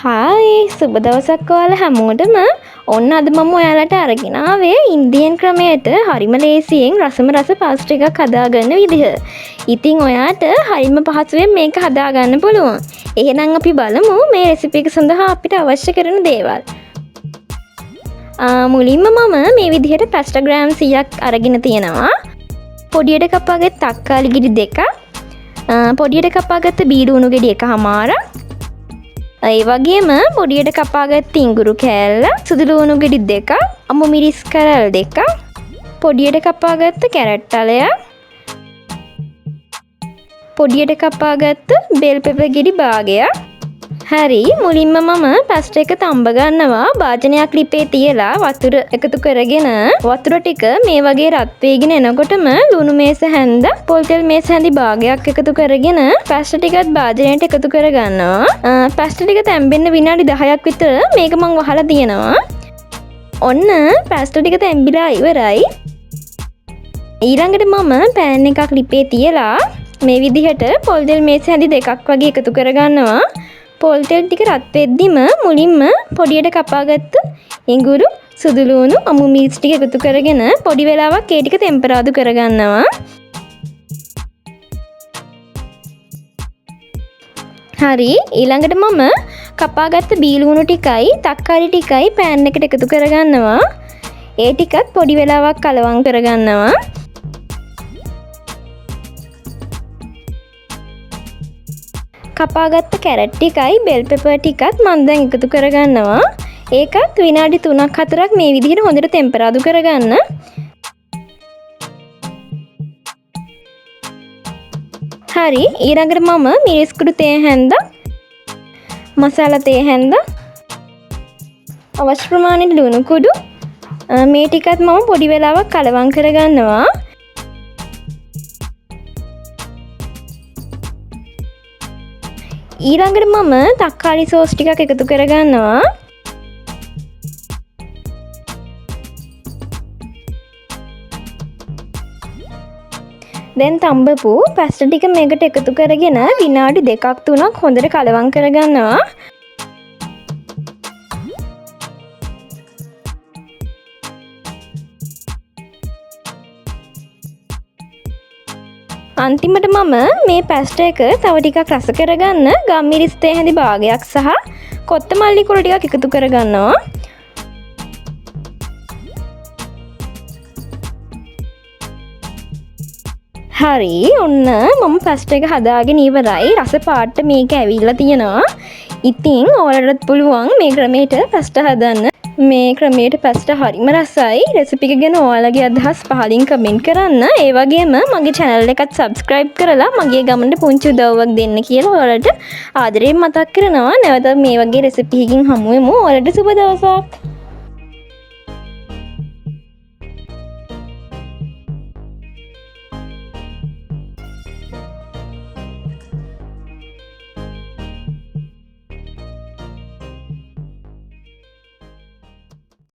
Hi සුබ දවසක් ඔයාලා හැමෝටම. ඔන්න අද මම ඔයාලට අරගෙන ආවේ ඉන්දියන් ක්‍රමයට හරිම ලේසියෙන් රසම රස පාස්තා එකක් හදාගන්න විදිහ. ඉතින් ඔයාට හරිම පහසුවෙන් මේක හදාගන්න පුළුවන්. එහෙනම් අපි බලමු මේ රෙසිපි එක සඳහා අපිට අවශ්‍ය කරන දේවල්. මුලින්ම මම මේ විදිහට පාස්තා ග්‍රෑම් 100ක් අරගෙන තියෙනවා. පොඩියට කපාගත්ත තක්කාලි ගෙඩි 2ක්, පොඩියට කපාගත්ත බීඩුණු ගෙඩි 1/2, ඒ වගේම පොඩියට කපාගත්ත ඉඟුරු කෑල්ල, සුදුලුණු ගෙඩි 2ක්, අමු මිරිස් කරල් 2ක්, පොඩියට කපාගත්ත කැරට් අලයක්, පොඩියට කපාගත්ත බෙල් පෙපර් ගෙඩි භාගයක්. හරි, මුලින්ම මම පාස්තා එක තඹ ගන්නවා. භාජනයක් ලිපේ තියලා වතුර එකතු කරගෙන වතුර ටික මේ වගේ රත් වේගෙන එනකොටම ලුණු මේස හැන්ද, පොල් තෙල් මේස හැඳි භාගයක් එකතු කරගෙන පාස්තා ටිකත් භාජනයට එකතු කරගන්නවා. පාස්තා ටික තැම්බෙන්න විනාඩි 10ක් විතර මේක මං වහලා තියෙනවා. ඔන්න පාස්තා ටික තැම්බිලා ඉවරයි. ඊළඟට මම පෑන් එකක් ලිපේ තියලා මේ විදිහට පොල් තෙල් මේස හැඳි දෙකක් වගේ එකතු කරගන්නවා. පොල් තෙල් ටික රත් වෙද්දිම මුලින්ම පොඩියට කපාගත්ත ඉඟුරු, සුදුලුණු, අමු මිරිස් ටික එකතු කරගෙන පොඩි වෙලාවක් ඒ ටික ටෙම්පරාදු කරගන්නවා. හරි, ඊළඟට මම කපාගත්ත බීලුණු ටිකයි තක්කාලි ටිකයි පෑන් එකට එකතු කරගන්නවා. ඒ ටිකත් පොඩි වෙලාවක් කලවම් කරගන්නවා. කපාගත්ත කැරට් ටිකයි බෙල් පෙපර් ටිකත් මම දැන් එකතු කරගන්නවා. ඒකත් විනාඩි 3-4ක් මේ විදිහට හොඳට ටෙම්පරාදු කරගන්න. හරි, ඊළඟට මම මිරිස් කුඩු තේ හැන්ද, මසාලා තේ හැන්ද, අවශ්‍ය ප්‍රමාණයට ලුණු කුඩු මේ ටිකත් මම පොඩි වෙලාවක් කලවම් කරගන්නවා. ඊළඟට මම තක්කාලි සෝස් ටිකක් එකතු කරගන්නවා. දැන් තඹපු පාස්තා ටික මේකට එකතු කරගෙන විනාඩි 2-3ක් හොඳට කලවම් කරගන්නවා. අන්තිමට මම මේ පාස්තා එක තව ටිකක් රස කරගන්න ගම්මිරිස් තේ හැඳි භාගයක් සහ කොත්තමල්ලි කුඩු ටිකක් එකතු කරගන්නවා. හරි, ඔන්න මම පාස්තා එක හදාගෙන ඉවරයි. රස පාට මේක ඇවිල්ලා තියෙනවා. ඉතින් ඔයාලටත් පුළුවන් මේ ක්‍රමයට පාස්තා හදන්න. මේ ක්‍රමයට පාස්තා හරිම රසයි. රෙසිපි එක ගැන ඔයාලගේ අදහස් පහලින් කමෙන්ට් කරන්න. ඒ වගේම මගේ channel එකත් subscribe කරලා මගේ ගමනට පුංචි උදව්වක් දෙන්න කියලා ඔයාලට ආදරයෙන් මතක් කරනවා. නැවතත් මේ වගේ රෙසිපි එකකින් හමු වෙමු. ඔයාලට සුබ දවසක්.